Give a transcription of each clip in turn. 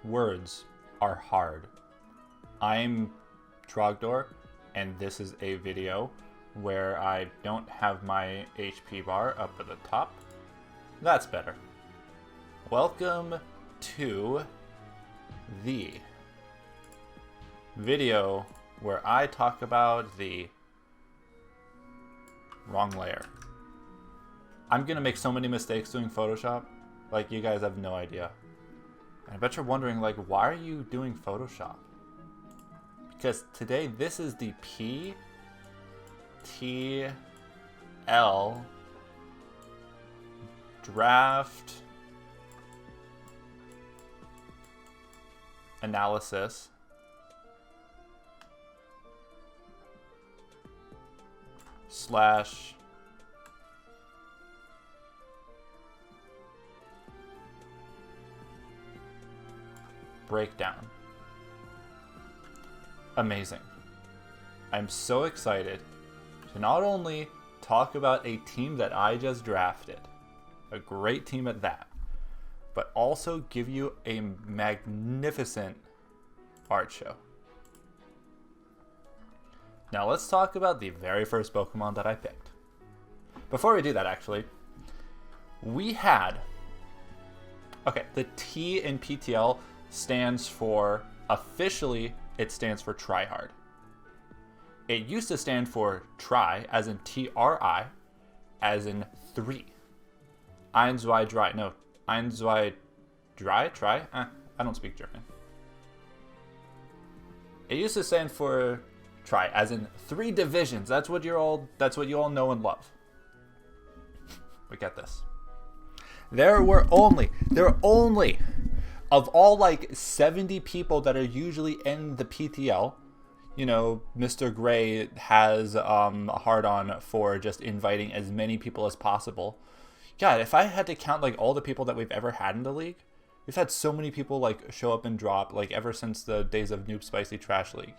words are hard. I'm Trogdor, and this is a video where I don't have my HP bar up at the top. That's better. Welcome to the video where I talk about the wrong layer. I'm gonna make so many mistakes doing Photoshop, like you guys have no idea. And I bet you're wondering, like, why are you doing Photoshop? Because today this is the PTL draft analysis / breakdown. Amazing. I'm so excited to not only talk about a team that I just drafted, a great team at that, but also give you a magnificent art show. Now let's talk about the very first Pokemon that I picked. Before we do that, actually, we had... Okay, the T in PTL stands for, officially, it stands for try hard. It used to stand for try, as in TRI, as in 3. Eins, zwei, drei. No, eins, zwei, drei, try? I don't speak German. It used to stand for try, as in 3 divisions. That's what you all know and love. But get this. There are only of all like 70 people that are usually in the PTL, you know, Mr. Gray has a hard-on for just inviting as many people as possible. God, if I had to count like all the people that we've ever had in the league, we've had so many people like show up and drop, like ever since the days of Noob Spicy Trash League.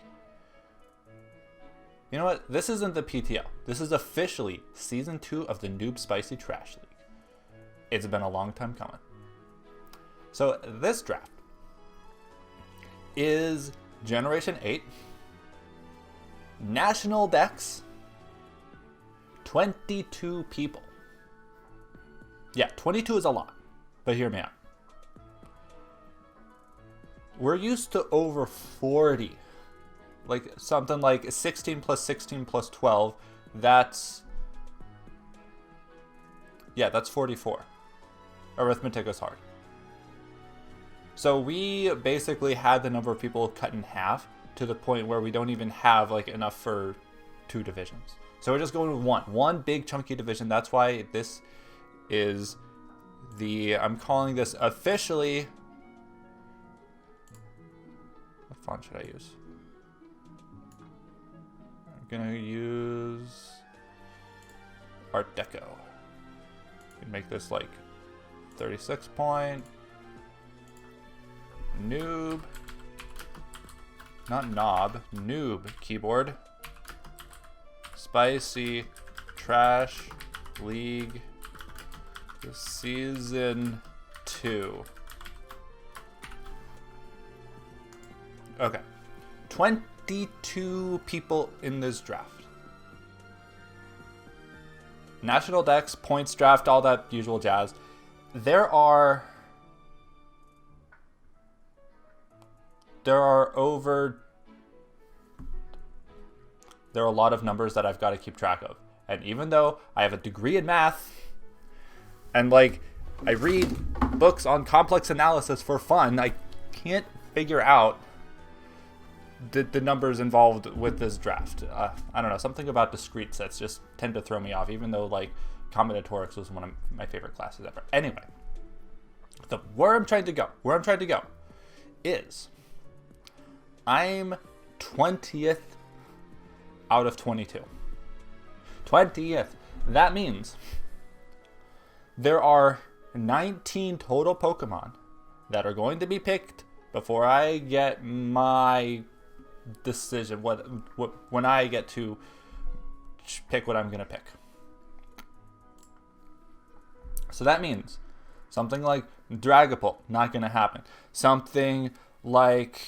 You know what? This isn't the PTL. This is officially Season 2 of the Noob Spicy Trash League. It's been a long time coming. So this draft is Generation 8, National Dex, 22 people. Yeah, 22 is a lot, but hear me out. We're used to over 40. Like something like 16 plus 16 plus 12, that's 44. Arithmetic is hard. So we basically had the number of people cut in half to the point where we don't even have like enough for 2 divisions. So we're just going with one big chunky division. That's why this is I'm calling this officially, what font should I use? I'm gonna use Art Deco. You can make this like 36 point. Noob. Not knob. Noob keyboard. Spicy Trash League Season 2. Okay. 22 people in this draft. National Dex, points draft, all that usual jazz. There are a lot of numbers that I've got to keep track of. And even though I have a degree in math and like I read books on complex analysis for fun, I can't figure out the numbers involved with this draft. I don't know, something about discrete sets just tend to throw me off, even though like combinatorics was one of my favorite classes ever. Anyway, where I'm trying to go is I'm 20th out of 22. 20th. That means there are 19 total Pokemon that are going to be picked before I get my decision, when I get to pick what I'm going to pick. So that means Something like Dragapult, not going to happen. Something like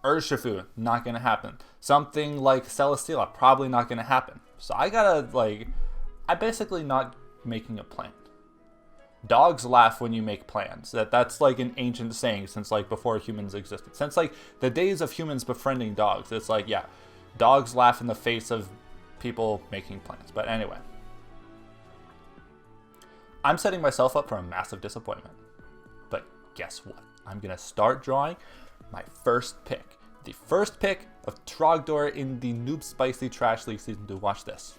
Urshifu, not going to happen. Something like Celesteela, probably not going to happen. So I gotta, like, I'm basically not making a plan. Dogs laugh when you make plans. That's like an ancient saying since like before humans existed. Since like the days of humans befriending dogs. It's like, yeah, dogs laugh in the face of people making plans. But anyway, I'm setting myself up for a massive disappointment. But guess what? I'm going to start drawing my first pick. The first pick of Trogdor in the Noob Spicy Trash League Season 2. Watch this.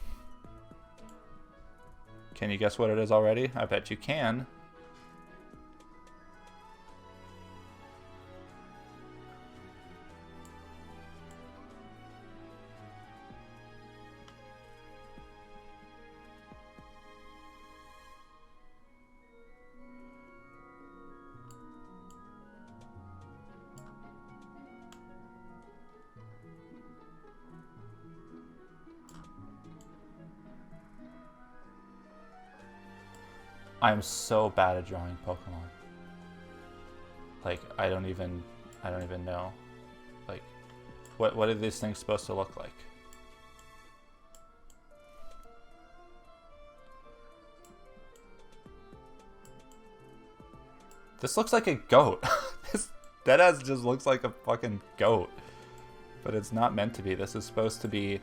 Can you guess what it is already? I bet you can. I'm so bad at drawing Pokemon. Like, I don't even know. Like, what are these things supposed to look like? This looks like a goat. That just looks like a fucking goat. But it's not meant to be. This is supposed to be...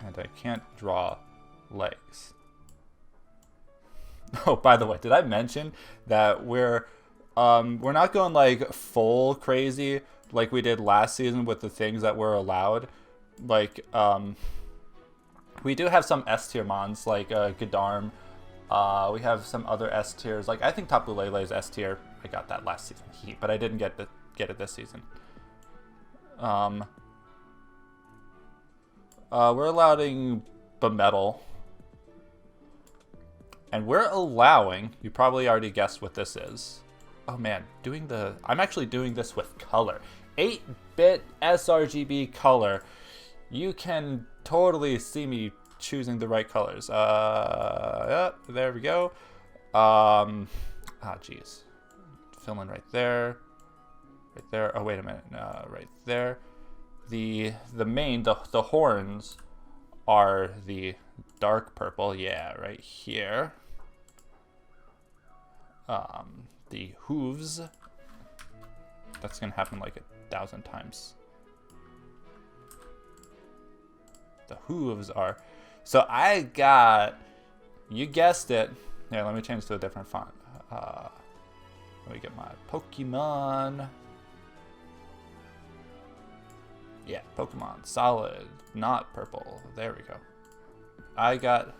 And I can't draw legs. Oh, by the way, did I mention that we're not going like full crazy like we did last season with the things that were allowed? Like, we do have some S tier mons like Godarm. We have some other S tiers. Like, I think Tapu Lele is S tier. I got that last season, but I didn't get it this season. We're allowing Bimetal. And we're allowing, you probably already guessed what this is. Oh man, I'm actually doing this with color. 8-bit sRGB color. You can totally see me choosing the right colors. Yeah, there we go. Geez. Fill in right there. Right there. Oh, wait a minute. Right there. The horns are the dark purple. Yeah, right here. The hooves. That's gonna happen like 1,000 times. The hooves are. So I got. You guessed it. Here, let me change to a different font. Let me get my Pokemon. Yeah, Pokemon. Solid. Not purple. There we go. I got...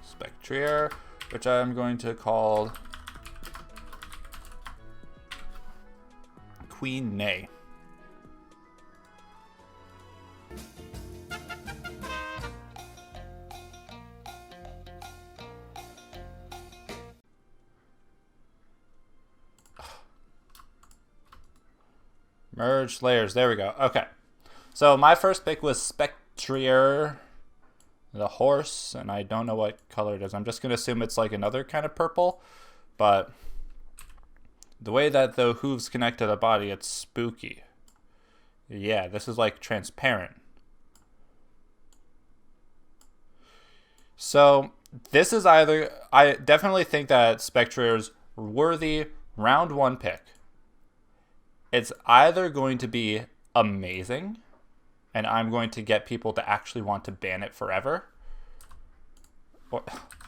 Spectrier, which I'm going to call... Queen Nay. Merge layers. There we go. Okay. So my first pick was Spectrier, the horse, and I don't know what color it is. I'm just going to assume it's like another kind of purple, but the way that the hooves connect to the body, it's spooky. Yeah, this is like transparent. So this is either... I definitely think that Spectrier's worthy round 1 pick. It's either going to be amazing, and I'm going to get people to actually want to ban it forever. Or,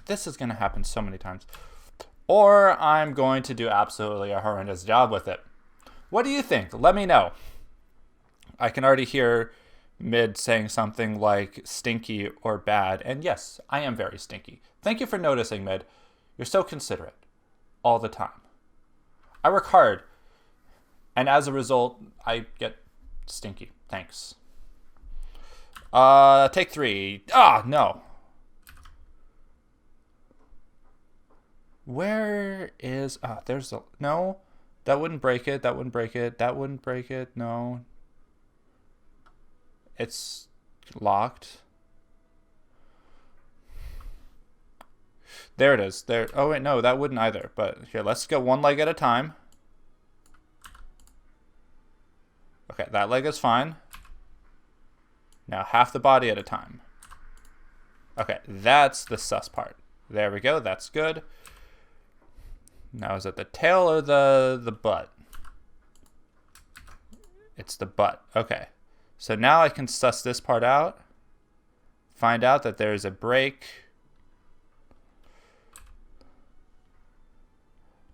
this is going to happen so many times. Or I'm going to do absolutely a horrendous job with it. What do you think? Let me know. I can already hear Mid saying something like stinky or bad. And yes, I am very stinky. Thank you for noticing, Mid. You're so considerate. All the time. I work hard. And as a result, I get stinky. Thanks. Take 3. No. Where is... there's a... No. That wouldn't break it. That wouldn't break it. That wouldn't break it. No. It's locked. There it is. There. Oh, wait, no, that wouldn't either. But here, let's go one leg at a time. Okay, that leg is fine. Now half the body at a time. Okay, that's the sus part. There we go. That's good. Now, is it the tail or the butt? It's the butt. Okay. So now I can suss this part out. Find out that there's a break.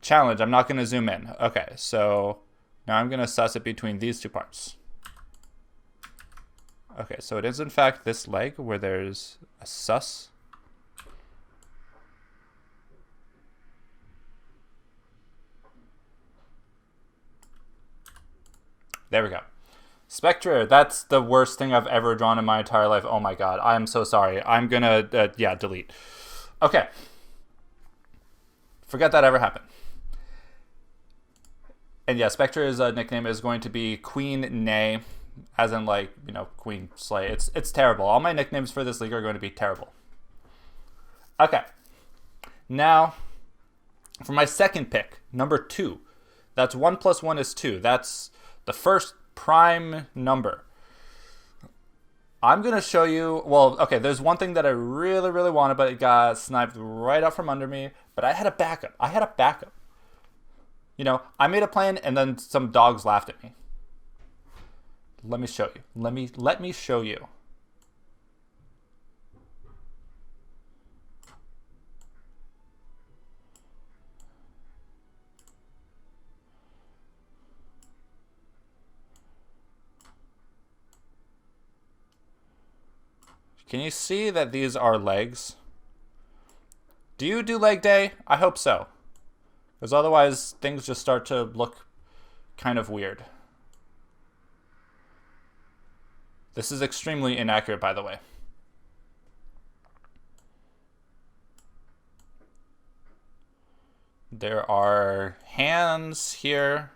Challenge, I'm not going to zoom in. Okay, so now I'm going to suss it between these two parts. Okay, so it is in fact this leg where there's a sus. There we go. Spectre, that's the worst thing I've ever drawn in my entire life. Oh my god, I'm so sorry. I'm gonna, yeah, delete. Okay. Forget that ever happened. And yeah, Spectre's nickname is going to be Queen Nay, as in like, you know, Queen Slay. It's terrible. All my nicknames for this league are going to be terrible. Okay. Now, for my second pick, number 2. That's 1 + 1 is 2. That's the first prime number. I'm going to show you, well, okay, there's one thing that I really, really wanted, but it got sniped right out from under me. But I had a backup. You know, I made a plan and then some dogs laughed at me. Let me show you. Let me show you. Can you see that these are legs? Do you do leg day? I hope so. Because otherwise, things just start to look kind of weird. This is extremely inaccurate, by the way. There are hands here.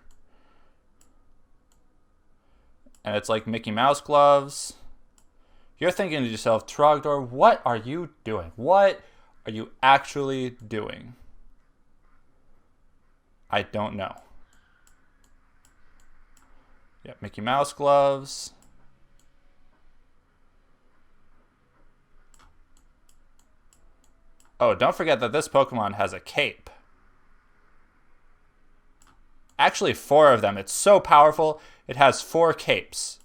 And it's like Mickey Mouse gloves. You're thinking to yourself, Trogdor, what are you doing? What are you actually doing? I don't know. Yeah, Mickey Mouse gloves. Oh, don't forget that this Pokemon has a cape. Actually, 4 of them. It's so powerful. It has 4 capes.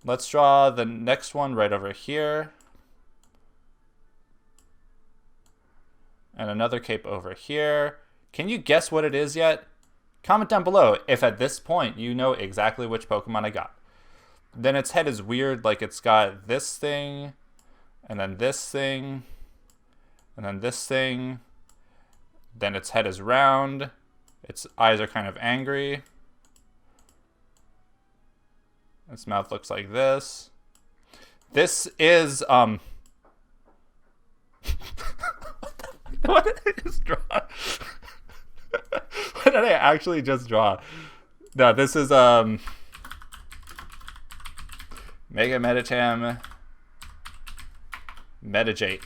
Let's draw the next one right over here. And another cape over here. Can you guess what it is yet? Comment down below if at this point you know exactly which Pokemon I got. Then its head is weird, like it's got this thing, and then this thing, and then this thing. Then its head is round. Its eyes are kind of angry. Its mouth looks like this. This is, what did I just draw? What did I actually just draw? No, this is, Mega Medicham Medijate.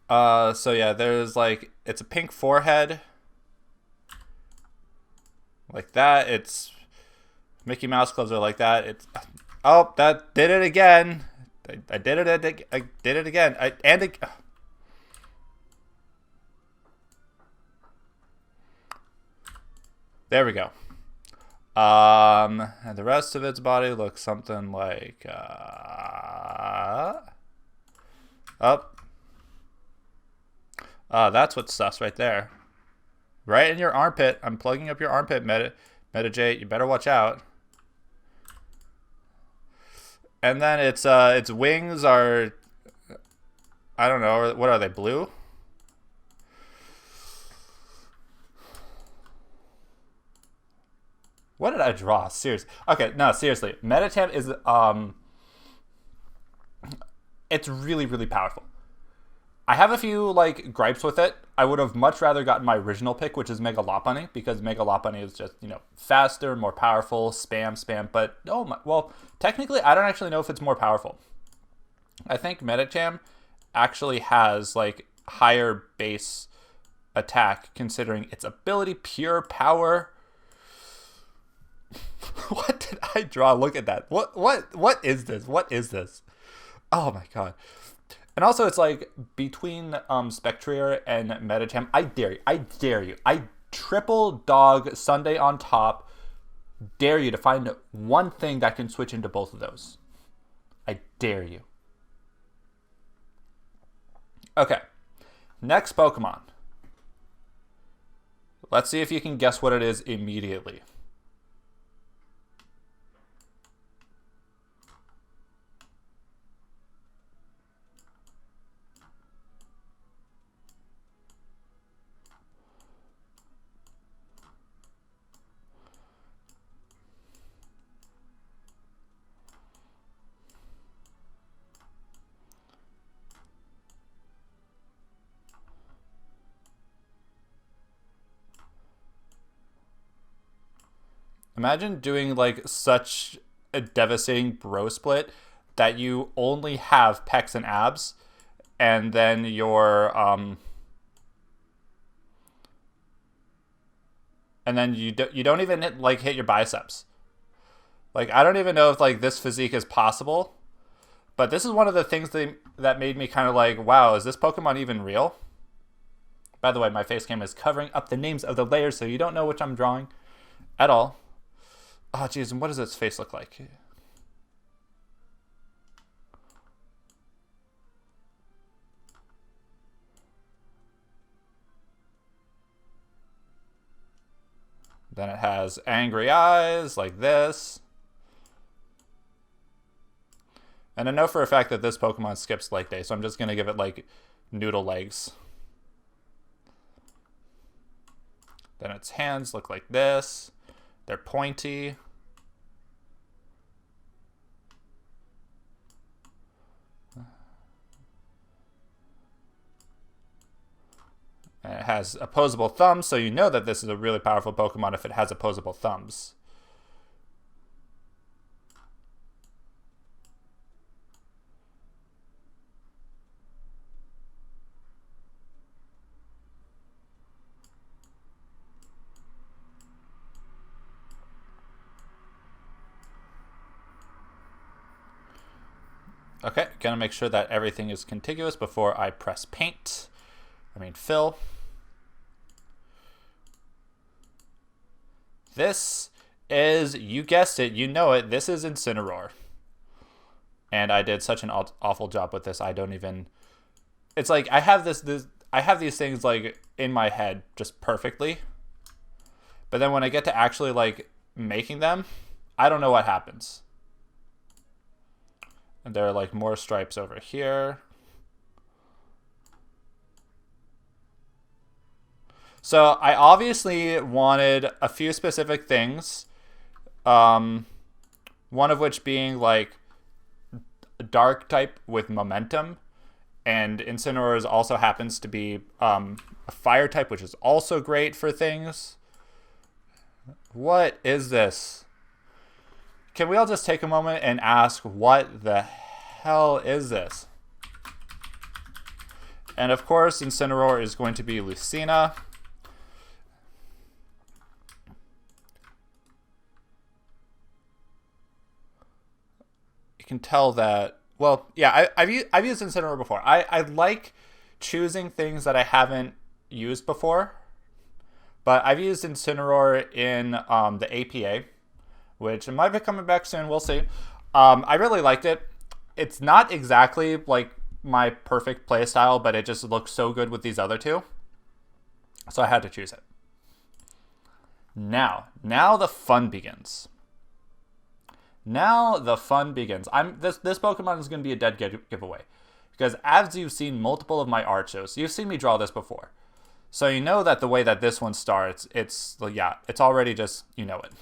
So yeah, there's like, it's a pink forehead. Like that. It's Mickey Mouse gloves are like that. It's, oh, that did it again. I did it again. There we go. And the rest of its body looks something like, that's what's sus right there. Right in your armpit. I'm plugging up your armpit, Medijate. You better watch out. And then its wings are, I don't know, what are they, blue? What did I draw? Seriously. Okay, no, seriously. Medicham is it's really, really powerful. I have a few like gripes with it. I would have much rather gotten my original pick, which is Mega Lopunny, because Mega Lopunny is just, faster, more powerful, spam. But well, technically, I don't actually know if it's more powerful. I think Medicham actually has like higher base attack considering its ability, pure power. What did I draw? Look at that. What is this? What is this? Oh my god. And also, it's like between Spectrier and Medicham. I dare you. I triple dog Sunday on top. Dare you to find one thing that can switch into both of those. I dare you. Okay. Next Pokemon. Let's see if you can guess what it is immediately. Imagine doing like such a devastating bro split that you only have pecs and abs, and then you don't even hit your biceps. Like, I don't even know if like this physique is possible, but this is one of the things that made me kind of like, wow, is this Pokemon even real? By the way, my face cam is covering up the names of the layers, so you don't know which I'm drawing at all. Oh, jeez, and what does its face look like? Then it has angry eyes, like this. And I know for a fact that this Pokemon skips leg day, so I'm just going to give it, like, noodle legs. Then its hands look like this. They're pointy. And it has opposable thumbs, so you know that this is a really powerful Pokemon if it has opposable thumbs. Okay, gonna make sure that everything is contiguous before I press fill. This is, you guessed it, you know it, this is Incineroar. And I did such an awful job with this, I don't even... It's like, I have these things, like, in my head just perfectly. But then when I get to actually, like, making them, I don't know what happens. And there are, like, more stripes over here. So I obviously wanted a few specific things. One of which being, like, a dark type with momentum. And Incineroar also happens to be a fire type, which is also great for things. What is this? Can we all just take a moment and ask, what the hell is this? And of course, Incineroar is going to be Lucina. You can tell that, well, yeah, I've used Incineroar before. I like choosing things that I haven't used before. But I've used Incineroar in the APA, which might be coming back soon. We'll see. I really liked it. It's not exactly like my perfect playstyle, but it just looks so good with these other two. So I had to choose it. Now the fun begins. Now the fun begins. This Pokemon is going to be a dead giveaway. Because as you've seen multiple of my art shows, you've seen me draw this before. So you know that the way that this one starts, it's already just, you know it.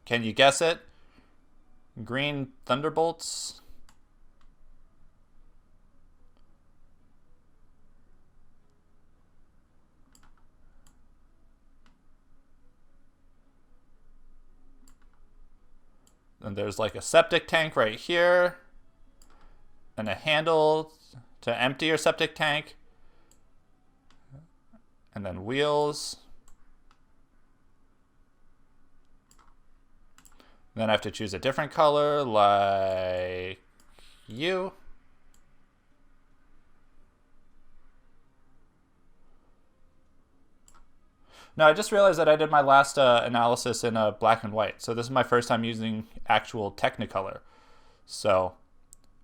Can you guess it? Green Thunderbolts. And there's like a septic tank right here. And a handle to empty your septic tank. And then wheels. Then I have to choose a different color, like you. No, I just realized that I did my last analysis in black and white. So this is my first time using actual Technicolor. So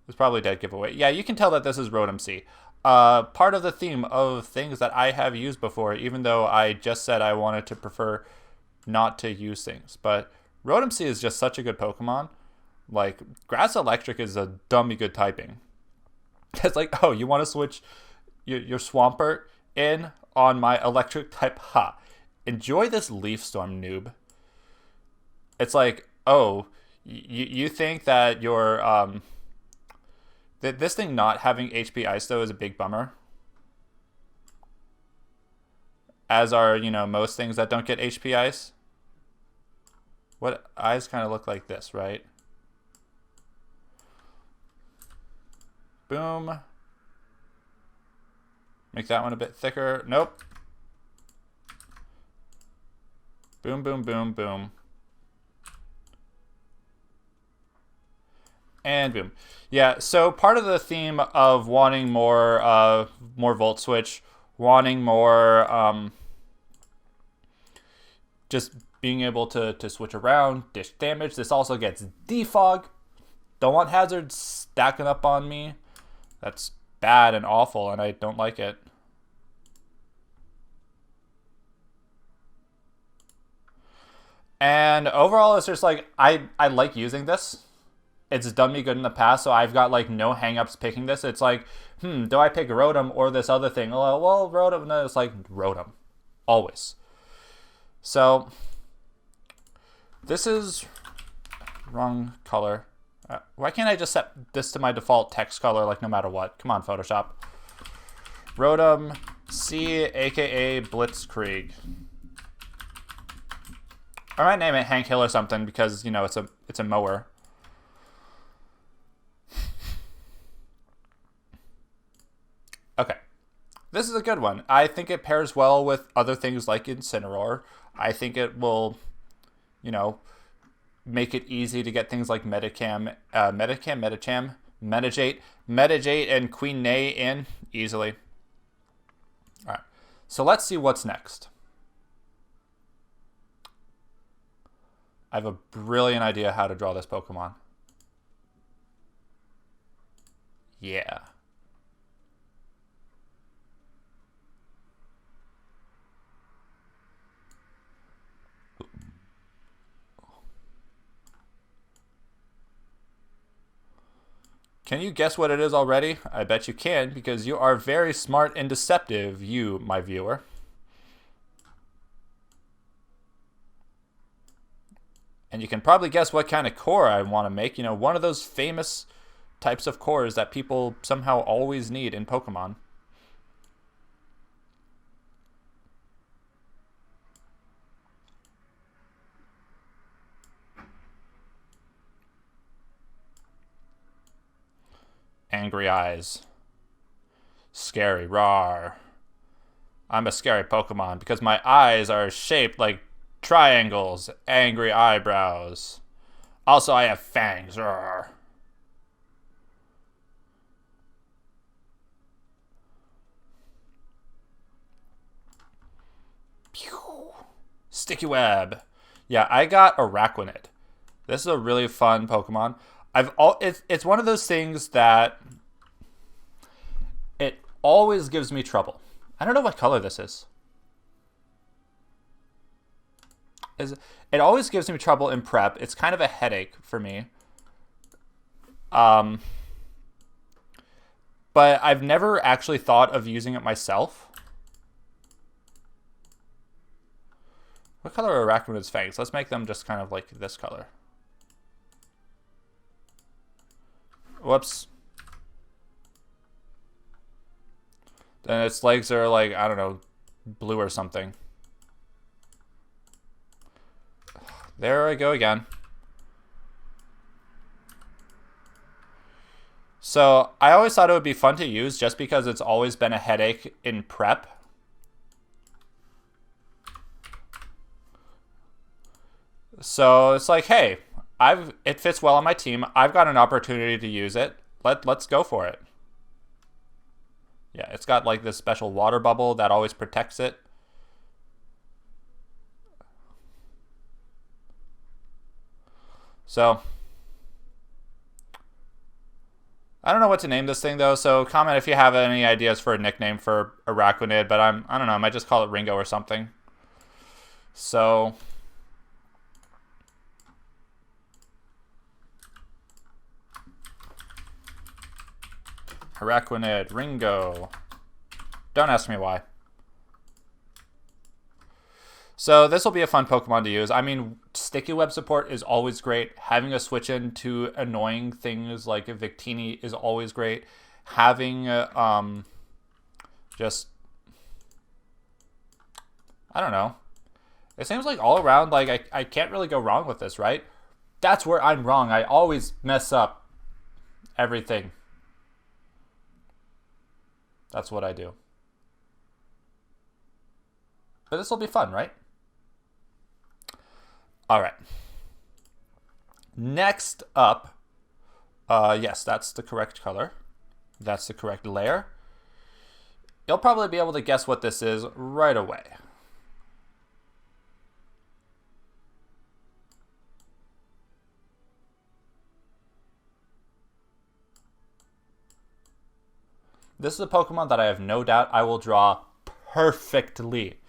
it's probably a dead giveaway. Yeah, you can tell that this is Rotom C. Part of the theme of things that I have used before, even though I just said I wanted to prefer not to use things. But Rotom C is just such a good Pokemon. Like, Grass Electric is a dummy good typing. It's like, oh, you want to switch your Swampert in on my electric type? Ha. Enjoy this Leaf Storm, noob. It's like, oh, you think that your that this thing not having HP Ice though is a big bummer. As are, you know, most things that don't get HP Ice. What eyes kind of look like this, right? Boom. Make that one a bit thicker. Nope. Boom, boom, boom, boom. And boom. Yeah, so part of the theme of wanting more Volt Switch, wanting more just being able to switch around, dish damage. This also gets defog. Don't want hazards stacking up on me. That's bad and awful, and I don't like it. And overall, it's just like, I like using this. It's done me good in the past, so I've got like no hangups picking this. It's like, do I pick Rotom or this other thing? Well, Rotom, no, it's like Rotom. Always. So, this is wrong color. Why can't I just set this to my default text color, like, no matter what? Come on, Photoshop. Rotom C, aka Blitzkrieg. I might name it Hank Hill or something because, you know, it's a mower. Okay. This is a good one. I think it pairs well with other things like Incineroar. I think it will, you know, make it easy to get things like Metagate, and Queen Nay in easily. All right. So let's see what's next. I have a brilliant idea how to draw this Pokemon. Yeah. Can you guess what it is already? I bet you can, because you are very smart and deceptive, you, my viewer. And you can probably guess what kind of core I want to make. You know, one of those famous types of cores that people somehow always need in Pokemon. Angry eyes. Scary, rawr. I'm a scary Pokemon because my eyes are shaped like triangles, angry eyebrows. Also, I have fangs. Rawr. Pew. Sticky web. Yeah, I got Araquanid. This is a really fun Pokemon. It's one of those things that it always gives me trouble. I don't know what color this is. It always gives me trouble in prep. It's kind of a headache for me. But I've never actually thought of using it myself. What color are Arachnid's fangs? Let's make them just kind of like this color. Whoops. Then its legs are like, I don't know, blue or something. There I go again. So I always thought it would be fun to use just because it's always been a headache in prep. So it's like, hey, it fits well on my team. I've got an opportunity to use it. Let's go for it. Yeah, it's got like this special water bubble that always protects it. So I don't know what to name this thing though, so comment if you have any ideas for a nickname for Arachnid, but I don't know, I might just call it Ringo or something. So Arachnid, Ringo. Don't ask me why. So this will be a fun Pokemon to use. I mean, sticky web support is always great. Having a switch into annoying things like Victini is always great. Having just, I don't know. It seems like all around, like I can't really go wrong with this, right? That's where I'm wrong. I always mess up everything. That's what I do. But this will be fun, right? All right. Next up, yes, that's the correct color. That's the correct layer. You'll probably be able to guess what this is right away. This is a Pokemon that I have no doubt I will draw perfectly.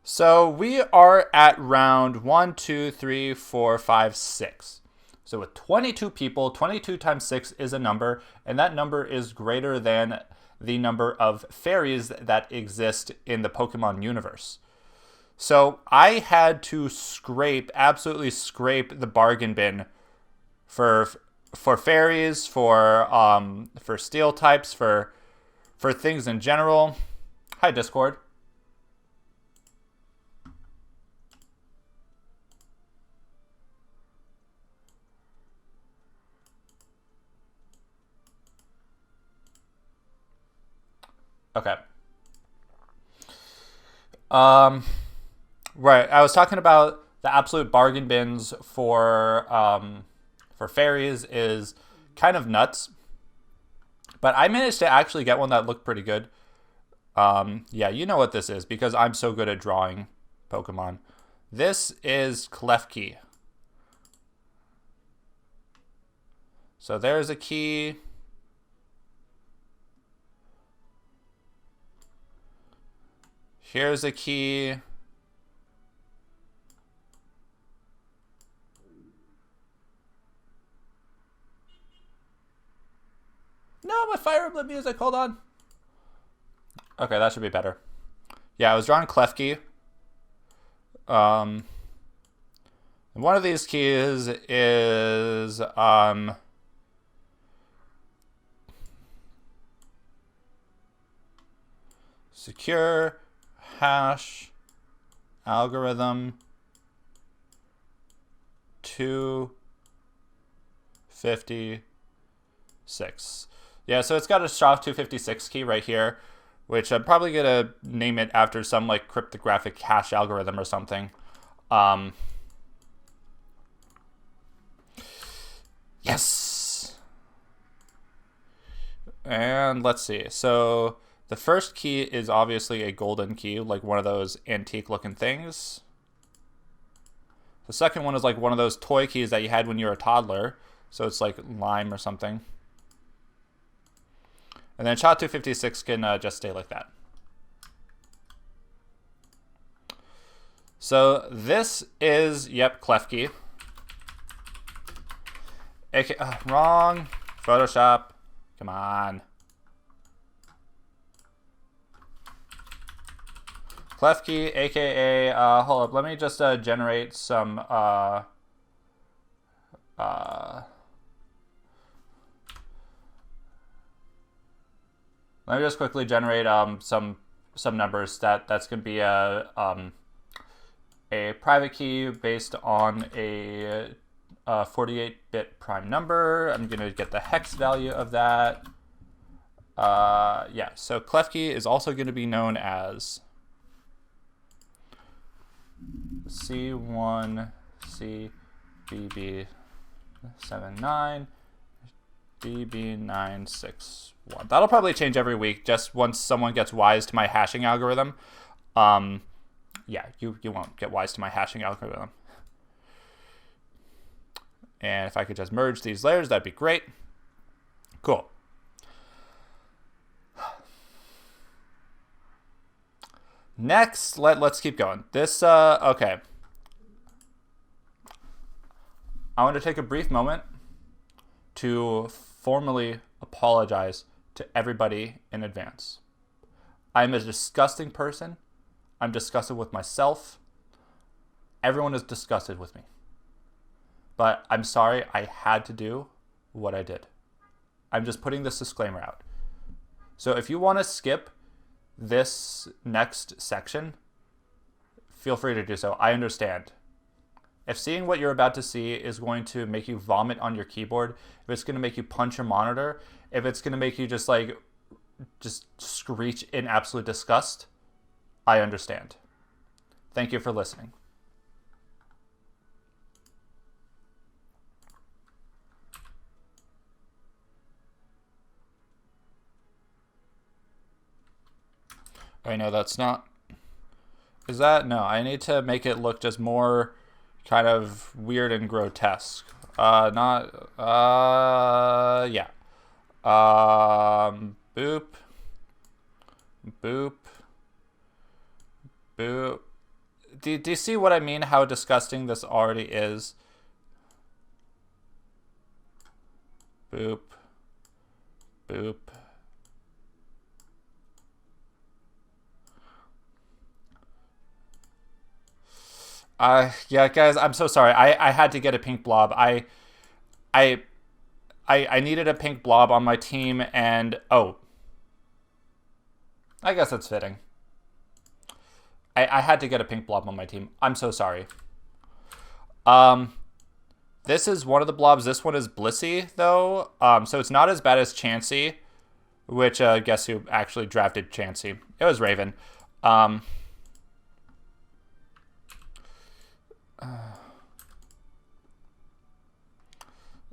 So we are at round 1, 2, 3, 4, 5, 6. So with 22 people, 22 times 6 is a number, and that number is greater than the number of fairies that exist in the Pokemon universe. So I had to absolutely scrape the bargain bin for fairies, for steel types, for things in general. Hi, Discord. Okay. Right. I was talking about the absolute bargain bins for fairies is kind of nuts, but I managed to actually get one that looked pretty good. Yeah, you know what this is because I'm so good at drawing Pokemon. This is Klefki. So there's a key. Here's a key. No, my Fire Emblem music, hold on. Okay, that should be better. Yeah, I was drawing Klefki. One of these keys is secure hash algorithm 256. Yeah, so it's got a SHA-256 key right here, which I'm probably going to name it after some like cryptographic hash algorithm or something. Yes! And let's see. So the first key is obviously a golden key, like one of those antique looking things. The second one is like one of those toy keys that you had when you were a toddler. So it's like lime or something. And then SHA-256 can just stay like that. So this is, yep, Klefki. Wrong. Photoshop. Come on. Klefki, aka, hold up, let me just generate some, let me just quickly generate some numbers. That's gonna be a private key based on a 48-bit prime number. I'm gonna get the hex value of that. Yeah, so Klefki is also gonna be known as C1 CBB79 BB961. That'll probably change every week, just once someone gets wise to my hashing algorithm. Yeah, you won't get wise to my hashing algorithm. And if I could just merge these layers, that'd be great. Cool. Next, let's keep going. This, okay. I want to take a brief moment to formally apologize to everybody in advance. I'm a disgusting person. I'm disgusted with myself. Everyone is disgusted with me. But I'm sorry I had to do what I did. I'm just putting this disclaimer out. So if you want to skip this next section, feel free to do so. I understand. If seeing what you're about to see is going to make you vomit on your keyboard, if it's going to make you punch your monitor, if it's going to make you just screech in absolute disgust, I understand. Thank you for listening. I know that's not... Is that? No, I need to make it look just more kind of weird and grotesque. Yeah. Boop. Boop. Boop. Do you see what I mean? How disgusting this already is? Boop. Boop. Yeah, guys, I'm so sorry. I had to get a pink blob. I needed a pink blob on my team, and oh, I guess that's fitting. I had to get a pink blob on my team. I'm so sorry. This is one of the blobs. This one is Blissey, though. So it's not as bad as Chansey, which guess who actually drafted Chansey? It was Raven.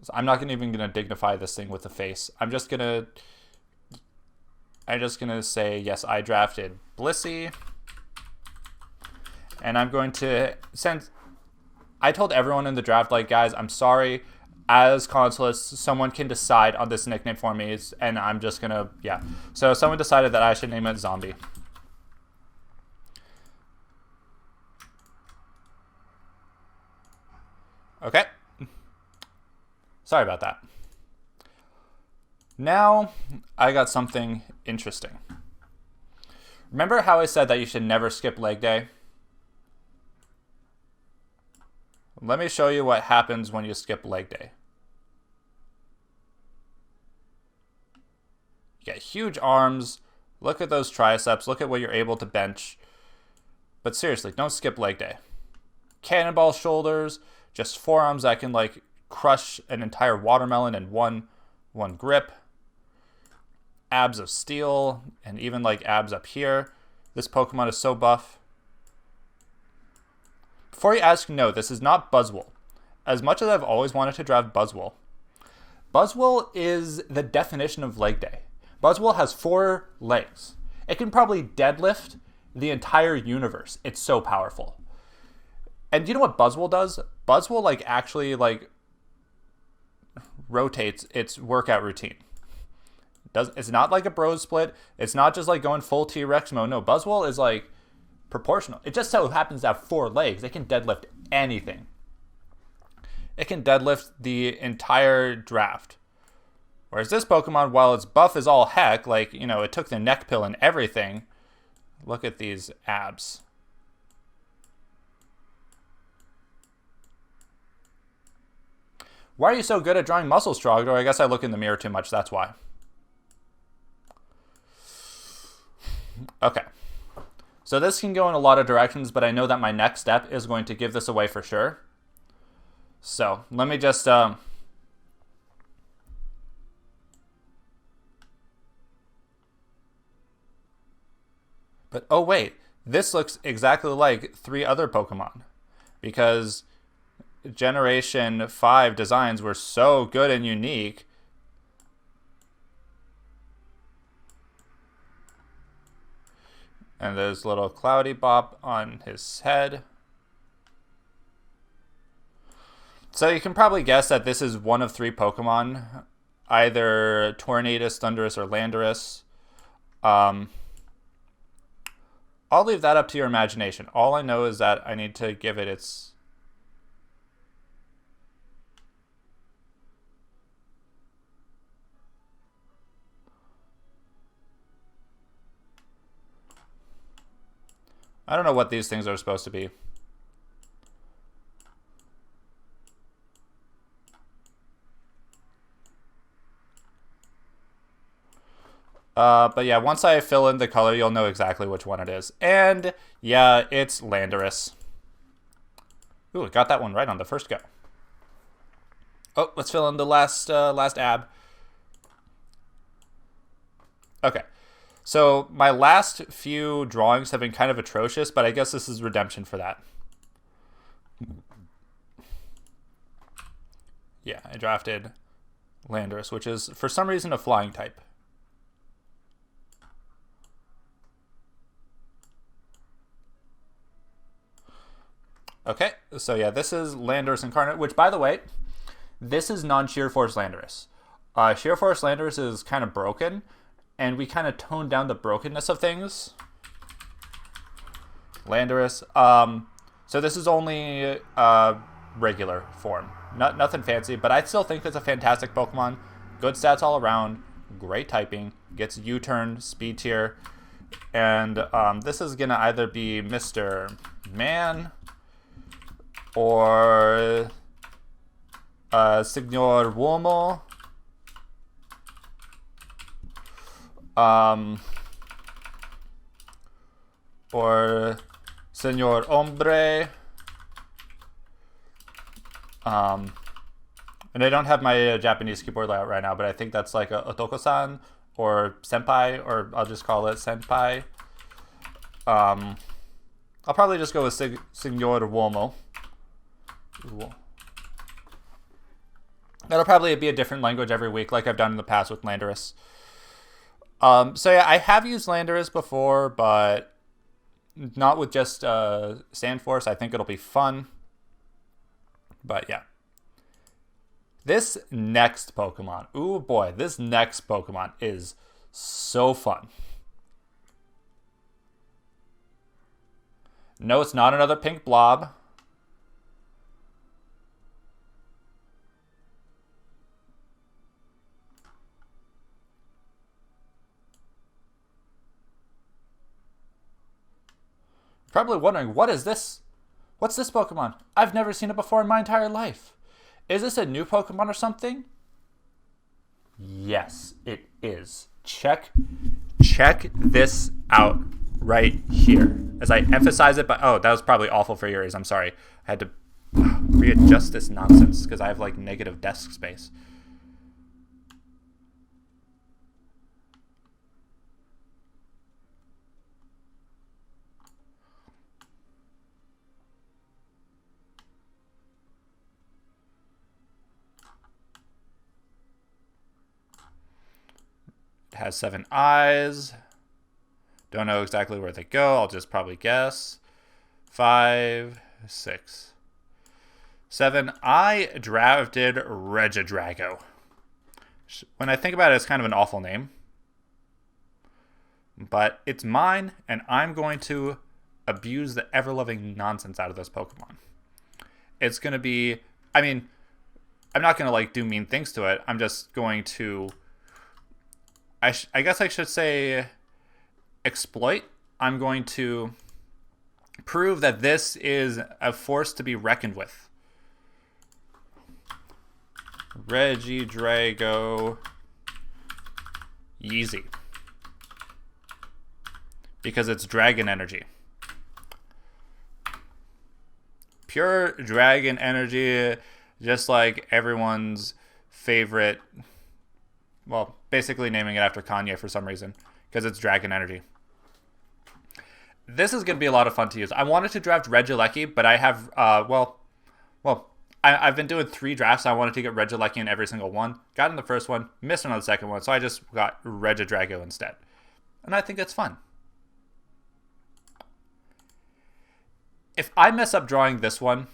So I'm not even gonna dignify this thing with a face. I'm just gonna say yes. I drafted Blissey, and I'm going to send. I told everyone in the draft, like, guys, I'm sorry. As consolates, someone can decide on this nickname for me, and I'm just gonna So someone decided that I should name it Zombie. Okay. Sorry about that. Now, I got something interesting. Remember how I said that you should never skip leg day? Let me show you what happens when you skip leg day. You get huge arms. Look at those triceps. Look at what you're able to bench. But seriously, don't skip leg day. Cannonball shoulders. Just forearms that can like crush an entire watermelon in one grip. Abs of steel, and even like abs up here. This Pokemon is so buff. Before you ask, no, this is not Buzzwole. As much as I've always wanted to draft Buzzwole, Buzzwole is the definition of leg day. Buzzwole has 4 legs. It can probably deadlift the entire universe. It's so powerful. And you know what Buzzwole does? Buzzwole actually rotates its workout routine. It's not like a bro split. It's not just like going full T-Rex mode. No, Buzzwole is like proportional. It just so happens to have 4 legs. It can deadlift anything. It can deadlift the entire draft. Whereas this Pokemon, while its buff is all heck, like, you know, it took the neck pill and everything. Look at these abs. Why are you so good at drawing muscle strong? Or I guess I look in the mirror too much, that's why. Okay. So this can go in a lot of directions, but I know that my next step is going to give this away for sure. So let me just... But, oh wait, this looks exactly like 3 other Pokemon. Because Generation 5 designs were so good and unique. And there's a little cloudy bop on his head. So you can probably guess that this is one of 3 Pokemon. Either Tornadus, Thundurus, or Landorus. I'll leave that up to your imagination. All I know is that I need to give it its... I don't know what these things are supposed to be. But yeah, once I fill in the color, you'll know exactly which one it is. And yeah, it's Landorus. Ooh, I got that one right on the first go. Oh, let's fill in the last ab. Okay. So my last few drawings have been kind of atrocious, but I guess this is redemption for that. Yeah, I drafted Landorus, which is for some reason a flying type. Okay, so yeah, this is Landorus Incarnate, which, by the way, this is non-Sheer Force Landorus. Sheer Force Landorus is kind of broken, and we kind of toned down the brokenness of things. Landorus. So this is only regular form. Nothing fancy, but I still think it's a fantastic Pokemon. Good stats all around. Great typing. Gets U-turn, speed tier. And this is going to either be Mr. Man or Signor Uomo. Or Senor Hombre. And I don't have my Japanese keyboard layout right now, but I think that's like a Otoko-san or Senpai, or I'll just call it Senpai. I'll probably just go with Signor Uomo. That'll probably be a different language every week, like I've done in the past with Landorus. So yeah, I have used Landorus before, but not with just Sandforce. I think it'll be fun. But yeah. This next Pokemon. Ooh boy, this next Pokemon is so fun. No, it's not another pink blob. Probably wondering, what is this? What's this Pokemon? I've never seen it before in my entire life. Is this a new Pokemon or something? Yes, it is. Check this out right here. As I emphasize it, but oh, that was probably awful for your ears. I'm sorry. I had to readjust this nonsense because I have like negative desk space. Has 7 eyes. Don't know exactly where they go. I'll just probably guess. 5, 6, 7. I drafted Regidrago. When I think about it, it's kind of an awful name. But it's mine, and I'm going to abuse the ever-loving nonsense out of this Pokemon. It's going to be, I mean, I'm not going to like do mean things to it. I'm just going to, I guess I should say exploit. I'm going to prove that this is a force to be reckoned with. Regidrago Yeezy. Because it's dragon energy. Pure dragon energy, just like everyone's favorite, well, basically naming it after Kanye for some reason, because it's dragon energy. This is going to be a lot of fun to use. I wanted to draft Regieleki, but I have, I've been doing 3 drafts. I wanted to get Regieleki in every single one. Got in the first one, missed on the second one, so I just got Regidrago instead. And I think it's fun. If I mess up drawing this one,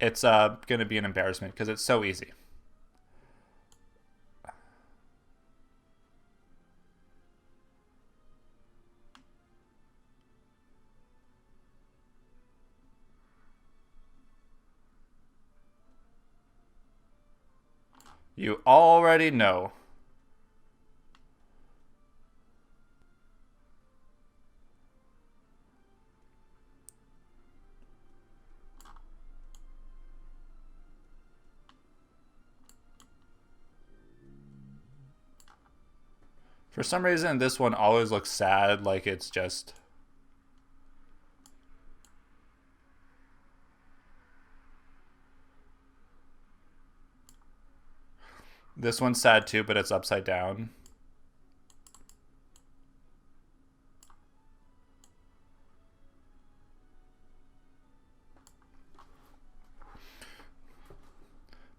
it's going to be an embarrassment because it's so easy. You already know. For some reason, this one always looks sad, like it's just... This one's sad too, but it's upside down.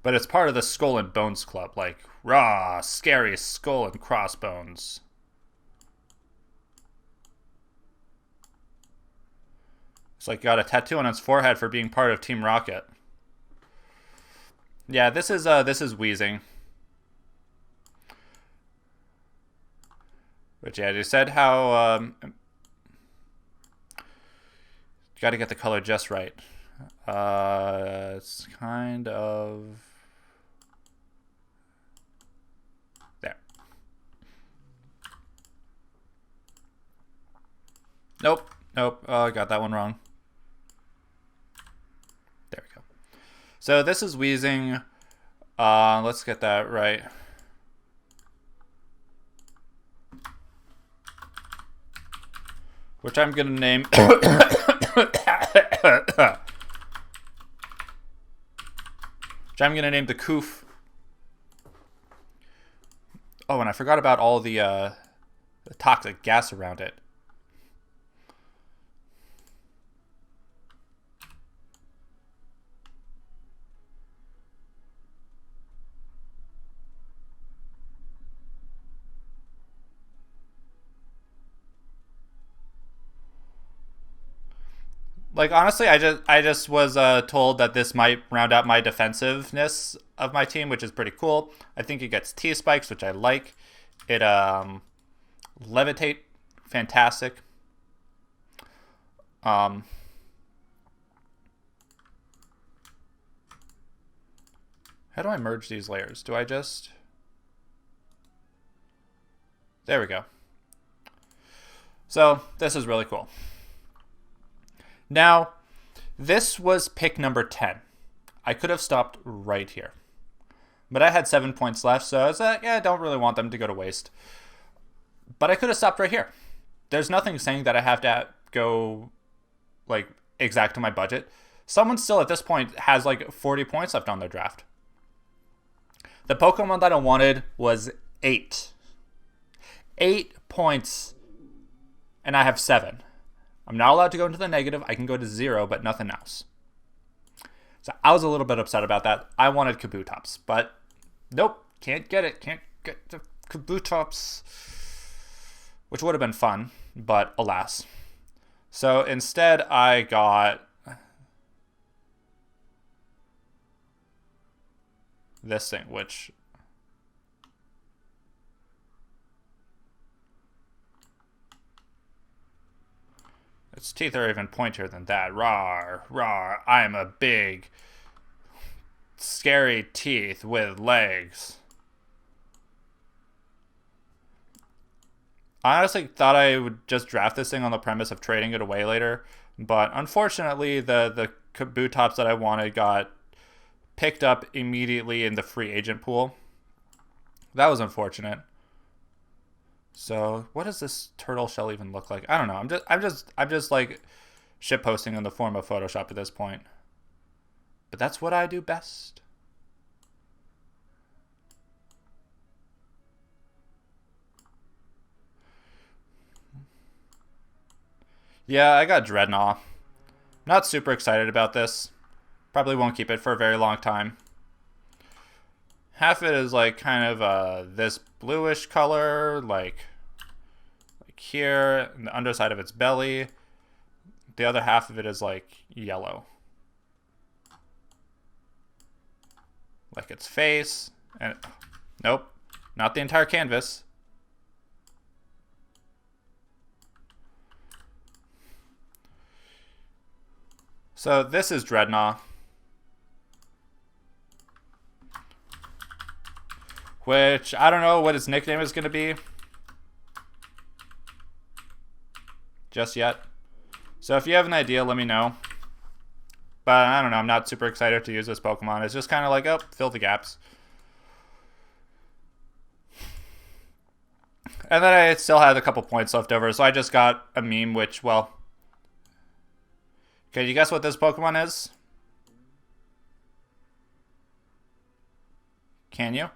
But it's part of the Skull and Bones Club, like, raw, scary skull and crossbones. It's like got a tattoo on its forehead for being part of Team Rocket. Yeah, this is wheezing. But yeah, you said how got to get the color just right. It's kind of there. Nope. I got that one wrong. There we go. So this is wheezing. Let's get that right. Which I'm gonna name. Which I'm gonna name the Koof. Oh, and I forgot about all the toxic gas around it. Like, honestly, I just was told that this might round out my defensiveness of my team, which is pretty cool. I think it gets T-Spikes, which I like. It, Levitate, fantastic. How do I merge these layers? Do I just... There we go. So, this is really cool. Now, this was pick number 10. I could have stopped right here. But I had 7 points left, so I was like, yeah, I don't really want them to go to waste. But I could have stopped right here. There's nothing saying that I have to go, like, exact to my budget. Someone still at this point has, like, 40 points left on their draft. The Pokemon that I wanted was 8. 8 points, and I have 7. I'm not allowed to go into the negative. I can go to 0, but nothing else. So I was a little bit upset about that. I wanted Kabutops, but nope, can't get it. Can't get the Kabutops, which would have been fun, but alas. So instead, I got this thing, which... Its teeth are even pointier than that. Rawr, rawr, I'm a big, scary teeth with legs. I honestly thought I would just draft this thing on the premise of trading it away later, but unfortunately the boot tops that I wanted got picked up immediately in the free agent pool. That was unfortunate. So what does this turtle shell even look like? I don't know. I'm just like shit posting in the form of Photoshop at this point. But that's what I do best. Yeah, I got Dreadnought. Not super excited about this. Probably won't keep it for a very long time. Half of it is like kind of this bluish color, like here, and the underside of its belly. The other half of it is like yellow. Like its face. And nope, not the entire canvas. So this is Dreadnought, which I don't know what its nickname is going to be just yet. So if you have an idea, let me know. But I don't know, I'm not super excited to use this Pokemon. It's just kind of like, oh, fill the gaps. And then I still had a couple points left over, so I just got a meme, which, well... Can you guess what this Pokemon is? Can you?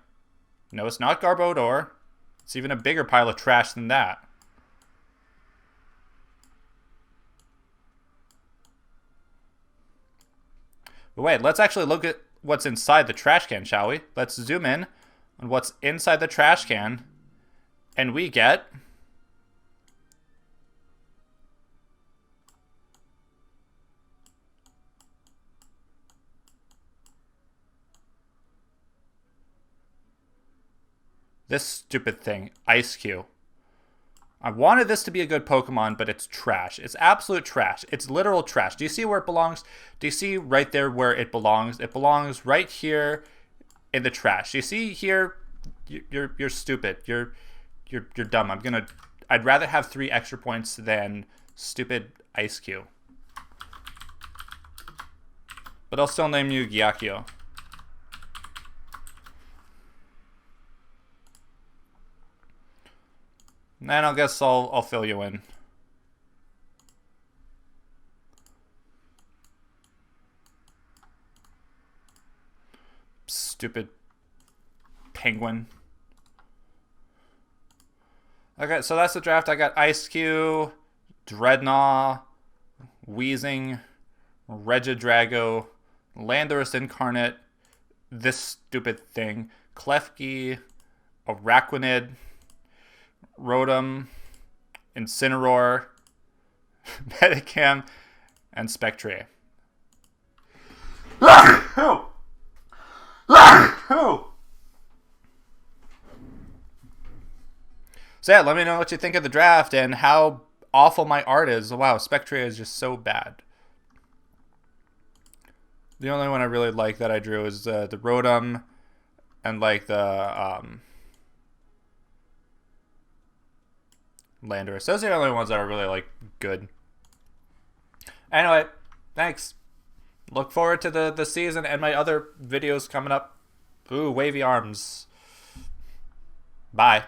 No, it's not Garbodor. It's even a bigger pile of trash than that. But wait, let's actually look at what's inside the trash can, shall we? Let's zoom in on what's inside the trash can. And we get... this stupid thing, Ice Cube. I wanted this to be a good Pokemon, but it's trash. It's absolute trash. It's literal trash. Do you see where it belongs? Do you see right there where it belongs? It belongs right here in the trash. Do you see here? You're stupid. You're dumb. I'd rather have 3 extra points than stupid Ice Cube. But I'll still name you Gyakio. And I guess I'll fill you in. Stupid penguin. Okay, so that's the draft. I got Ice Cube, Dreadnought, Weezing, Regidrago, Landorus Incarnate, this stupid thing, Klefki, Araquanid, Rotom, Incineroar, Medicam, and Spectre. So yeah, let me know what you think of the draft and how awful my art is. Wow, Spectre is just so bad. The only one I really like that I drew is the Rotom and like the Landorus. Those are the only ones that are really like good. Anyway, thanks. Look forward to the season and my other videos coming up. Ooh, wavy arms. Bye.